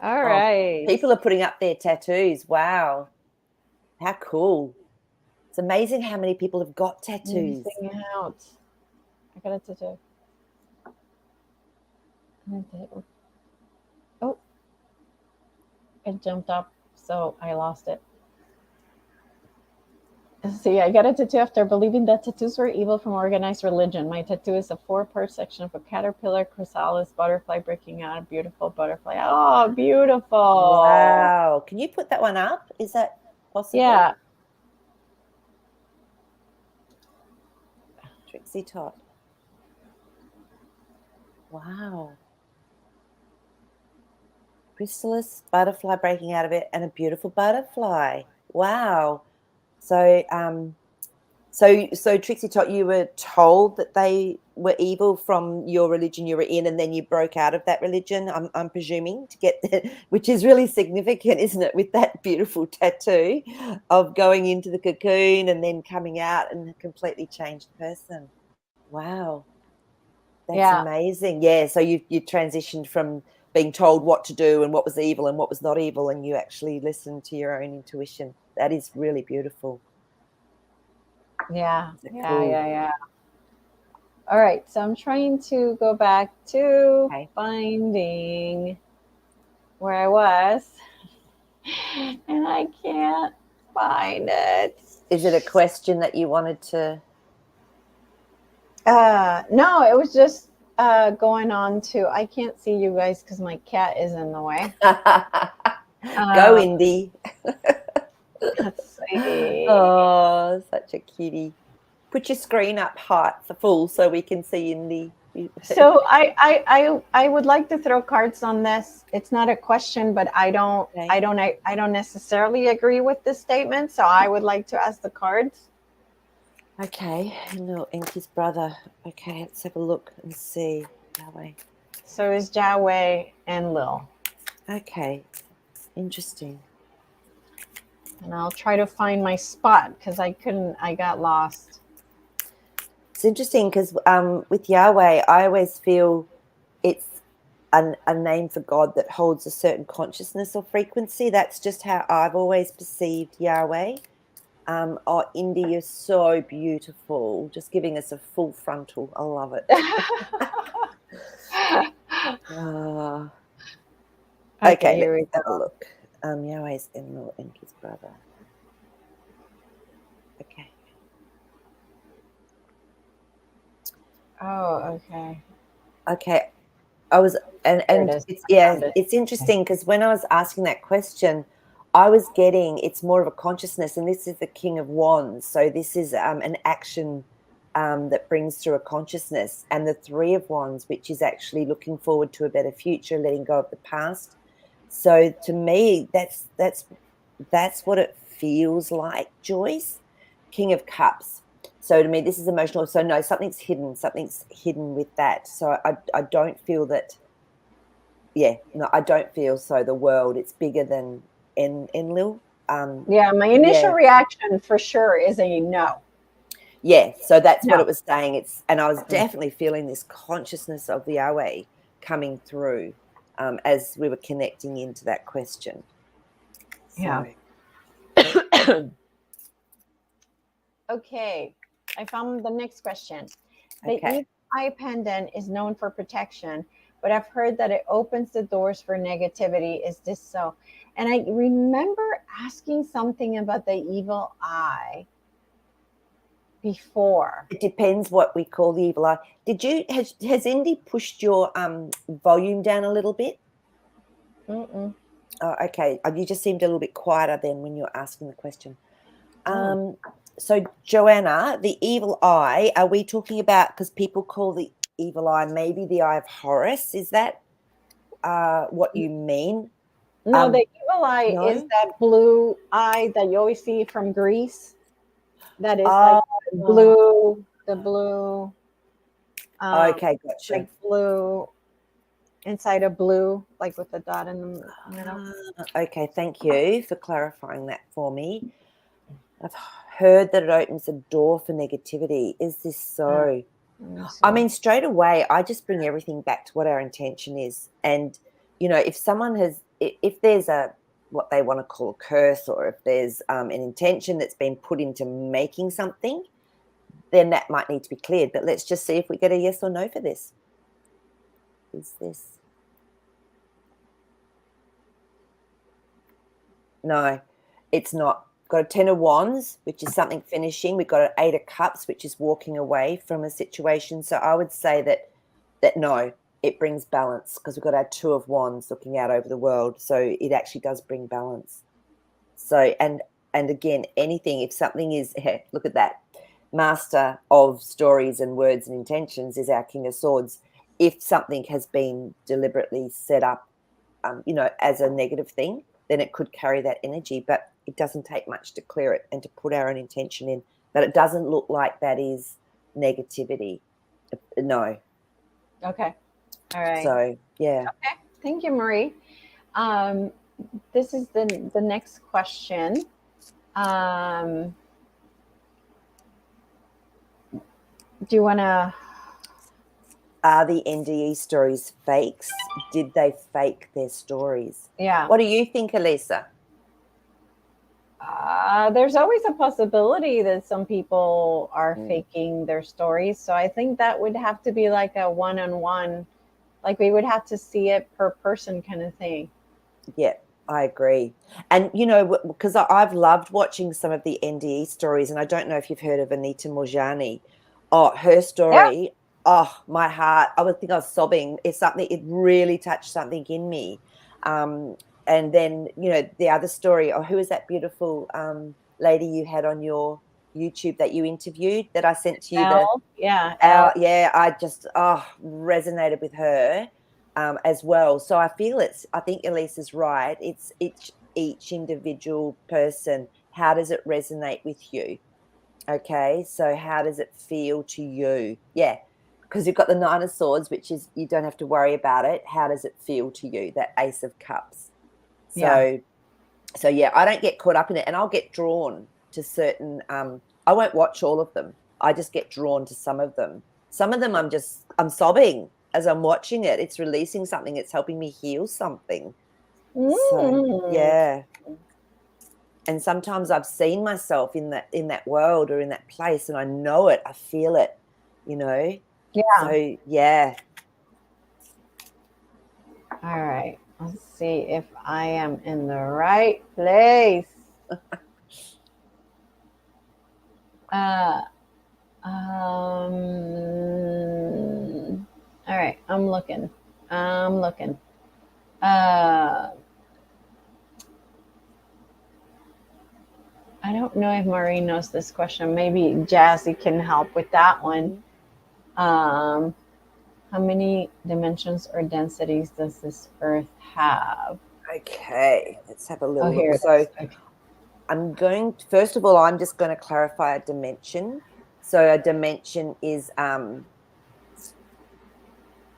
All right. People are putting up their tattoos. Wow. How cool. It's amazing how many people have got tattoos. Out. I got a tattoo. Oh. It jumped up, so I lost it. See, I got a tattoo after believing that tattoos were evil from organized religion. My tattoo is a 4-part section of a caterpillar, chrysalis, butterfly breaking out, a beautiful butterfly. Oh, beautiful. Wow. Can you put that one up? Is that possible? Yeah. Trixie Tot. Wow. Chrysalis, butterfly breaking out of it, and a beautiful butterfly. Wow. So, so Trixie Tot, you were told that they were evil from your religion you were in, and then you broke out of that religion. I'm presuming to get that, which is really significant, isn't it? With that beautiful tattoo of going into the cocoon and then coming out and a completely changed person. Wow, that's Yeah. amazing. Yeah, so you transitioned from being told what to do and what was evil and what was not evil, and you actually listened to your own intuition. That is really beautiful. Yeah. Is Yeah. cool? Yeah. Yeah. All right. So I'm trying to go back to Okay. finding where I was, and I can't find it. Is it a question that you wanted to? No, it was just going on to. I can't see you guys because my cat is in the way. Go, Uh, Indy. let's see. Oh, such a cutie. Put your screen up high for full so we can see Indy. So I would like to throw cards on this. It's not a question, but Okay. I don't necessarily agree with this statement. So I would like to ask the cards. Okay, no, Inky's brother. Okay, let's have a look and see. Yahweh. So is Yahweh and Lil. Okay, interesting. And I'll try to find my spot because I got lost. It's interesting because with Yahweh, I always feel it's a name for God that holds a certain consciousness or frequency. That's just how I've always perceived Yahweh. Oh, Indy, you're so beautiful. Just giving us a full frontal. I love it. Okay, Here we let's have a go. look. Yahweh's Enlil, Enki's brother. Okay. Oh, okay. Okay. I was There and it is. it's I yeah, found it. it's interesting because when I was asking that question, I was getting it's more of a consciousness, and this is the King of Wands. So this is an action that brings through a consciousness, and the Three of Wands, which is actually looking forward to a better future, letting go of the past. So to me, that's what it feels like, Joyce. King of Cups. So to me, this is emotional. So no, something's hidden with that. So I don't feel that. Yeah, no, I don't feel so. The world, it's bigger than Enlil. Yeah, my initial Yeah, reaction for sure is a no. yeah. So that's what No. it was saying. It's and I was definitely feeling this consciousness of the Yahweh coming through as we were connecting into that question. Yeah. So Okay. I found the next question. The okay. evil eye pendant is known for protection, but I've heard that it opens the doors for negativity. Is this so? And I remember asking something about the evil eye before. It depends what we call the evil eye. Has Indy pushed your volume down a little bit? Mm-mm. Oh, okay. You just seemed a little bit quieter then when you were asking the question. Oh. So Joanna, the evil eye, are we talking about because people call the evil eye maybe the eye of Horus? Is that what you mean? No, the evil eye is No? that blue eye that you always see from Greece. That is like Oh, the blue, okay, gotcha. like blue inside a blue, like with the dot in the middle. Okay, thank you for clarifying that for me. I've heard that it opens a door for negativity. Is this so? Let me I see. mean, straight away, I just bring everything back to what our intention is. And, if someone if there's what they want to call a curse, or if there's an intention that's been put into making something, then that might need to be cleared. But let's just see if we get a yes or no for this. Is this? No, it's not. Got a 10 of Wands, which is something finishing. We've got an 8 of Cups, which is walking away from a situation. So I would say that no, it brings balance because we've got our 2 of Wands looking out over the world. So it actually does bring balance. So and again, anything, if something is look at that. master of stories and words and intentions is our King of Swords. If something has been deliberately set up, as a negative thing, then it could carry that energy, but it doesn't take much to clear it and to put our own intention in. But it doesn't look like that is negativity. No. Okay. All right. So, yeah. Okay. Thank you, Maree. This is the next question. Do you want to? Are the NDE stories fakes? Did they fake their stories? Yeah. What do you think, Elisa? There's always a possibility that some people are faking their stories. So I think that would have to be like a one-on-one, like we would have to see it per person kind of thing. Yeah, I agree. And, because I've loved watching some of the NDE stories, and I don't know if you've heard of Anita Morjani. Oh, her story. Yeah. Oh, my heart. I would think I was sobbing. It really touched something in me. And then, the other story, who is that beautiful lady you had on your YouTube that you interviewed that I sent to you? Elle. I just resonated with her as well. So I think Elisa's right. It's each individual person. How does it resonate with you? Okay, so how does it feel to you? Yeah, because you've got the Nine of Swords, which is you don't have to worry about it. How does it feel to you? That Ace of Cups. So yeah, I don't get caught up in it, and I'll get drawn to certain. I won't watch all of them. I just get drawn to some of them. Some of them I'm sobbing as I'm watching it. It's releasing something. It's helping me heal something. So yeah. And sometimes I've seen myself in that world or in that place, and I know it. I feel it, Yeah. So yeah. All right. Let's see if I am in the right place. All right. I'm looking. I don't know if Maree knows this question. Maybe Jazzy can help with that one. How many dimensions or densities does this Earth have? Okay, let's have a little look. Here it So is. Okay. First of all, I'm just going to clarify a dimension. So a dimension is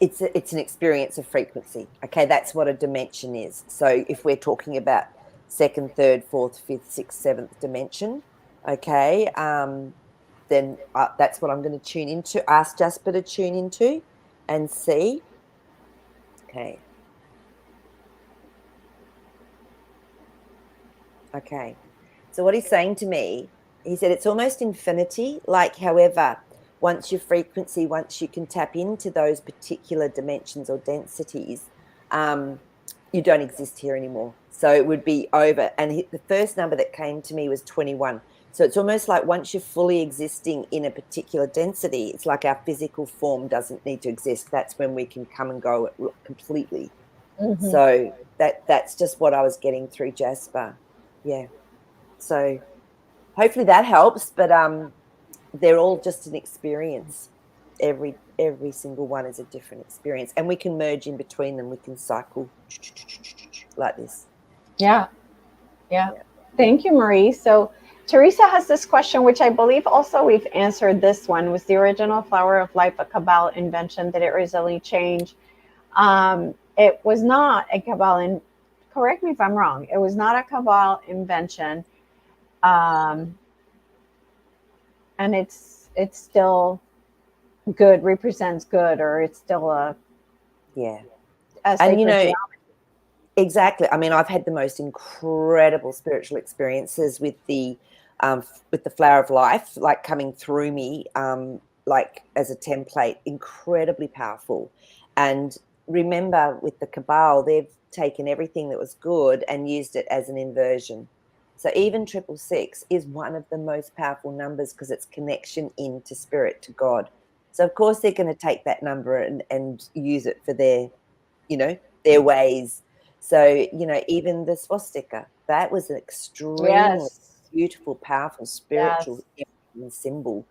it's an experience of frequency. Okay, that's what a dimension is. So if we're talking about second, third, fourth, fifth, sixth, seventh dimension, okay, then that's what I'm going to tune into. Ask Jasper to tune into and see. Okay. Okay. So what he's saying to me, he said it's almost infinity. Like, however, once you can tap into those particular dimensions or densities, you don't exist here anymore. So it would be over. And the first number that came to me was 21. So it's almost like once you're fully existing in a particular density, it's like our physical form doesn't need to exist. That's when we can come and go completely. Mm-hmm. So that's just what I was getting through Jasper. Yeah. So hopefully that helps, but they're all just an experience. Every single one is a different experience, and we can merge in between them. We can cycle like this. Yeah. Thank you, Maree. So Teresa has this question, which I believe also we've answered this one. Was the original flower of life a Cabal invention? Did it recently change? It was not a Cabal. Correct me if I'm wrong. It was not a Cabal invention. And it's still good, represents good, or it's still a and exactly. I mean, I've had the most incredible spiritual experiences with the flower of life, like coming through me, like as a template, incredibly powerful. And remember, with the Cabal, they've taken everything that was good and used it as an inversion. So even 666 is one of the most powerful numbers because it's connection into spirit, to God. So of course they're going to take that number and use it for their ways. So, even the swastika, that was an extremely beautiful, powerful, spiritual symbol.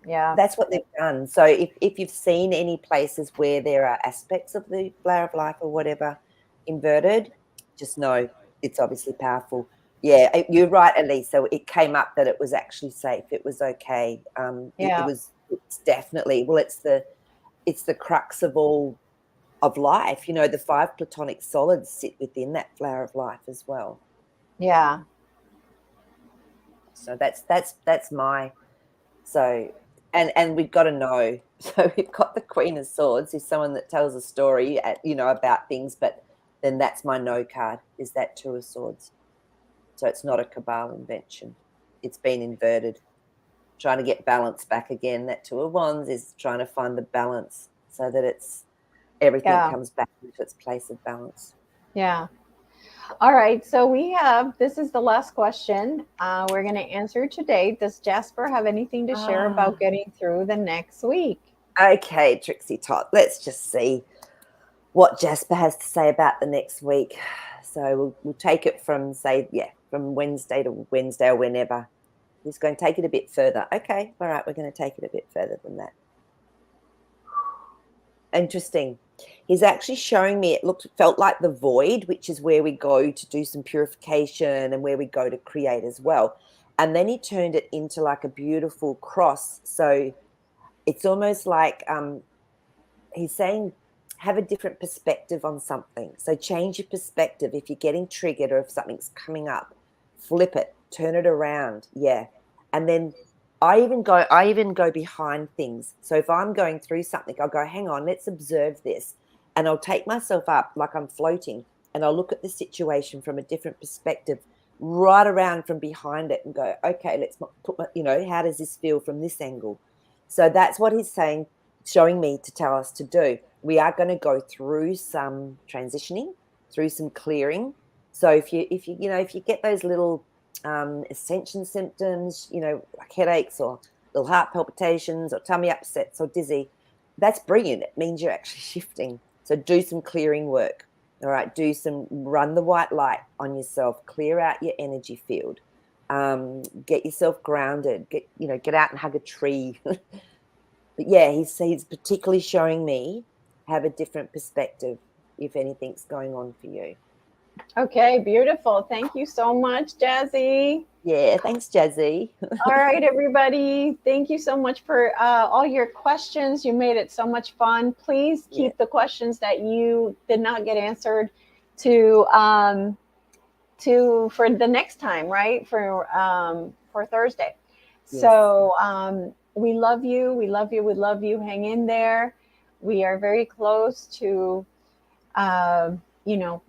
Yeah. That's what they've done. So if you've seen any places where there are aspects of the flower of life or whatever inverted, just know it's obviously powerful. Yeah, you're right, Elisa. It came up that it was actually safe. It was okay. Yeah. It's definitely, well, it's the crux of all of life. The 5 platonic solids sit within that flower of life as well. Yeah. So that's my so and we've got to know. So we've got the Queen of Swords, who's someone that tells a story, about things, but then that's my no card, is that Two of Swords. So it's not a cabal invention. It's been inverted. Trying to get balance back again. That Two of Wands is trying to find the balance so that everything Yeah. comes back into its place of balance. Yeah. All right. So this is the last question we're going to answer today. Does Jasper have anything to share about getting through the next week? Okay, Trixie Tot, let's just see what Jasper has to say about the next week. So we'll take it from Wednesday to Wednesday or whenever. He's going to take it a bit further. Okay, all right, we're going to take it a bit further than that. Interesting. He's actually showing me felt like the void, which is where we go to do some purification and where we go to create as well. And then he turned it into like a beautiful cross. So it's almost like he's saying have a different perspective on something. So change your perspective. If you're getting triggered or if something's coming up, flip it, turn it around. Yeah. And then I even go behind things. So if I'm going through something, I'll go, hang on, let's observe this. And I'll take myself up like I'm floating and I'll look at the situation from a different perspective, right around from behind it and go, okay, let's put how does this feel from this angle? So that's what he's saying, showing me to tell us to do. We are going to go through some transitioning, through some clearing. So if you get those little ascension symptoms, like headaches or little heart palpitations or tummy upsets or dizzy, that's brilliant. It means you're actually shifting. So do some clearing work. All right, run the white light on yourself, clear out your energy field, get yourself grounded, get out and hug a tree. But yeah, he's particularly showing me have a different perspective if anything's going on for you. Okay, beautiful. Thank you so much, Jazzy. Yeah, thanks, Jazzy. All right, everybody. Thank you so much for all your questions. You made it so much fun. Please keep the questions that you did not get answered to for the next time, right? For Thursday. Yes. So we love you. We love you. We love you. Hang in there. We are very close to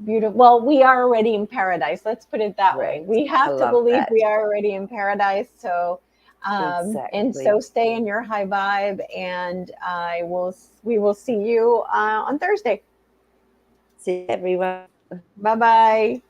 beautiful. Well, we are already in paradise. Let's put it that way. We have to believe we are already in paradise. So, exactly. And so stay in your high vibe, and we will see you on Thursday. See everyone. Bye-bye.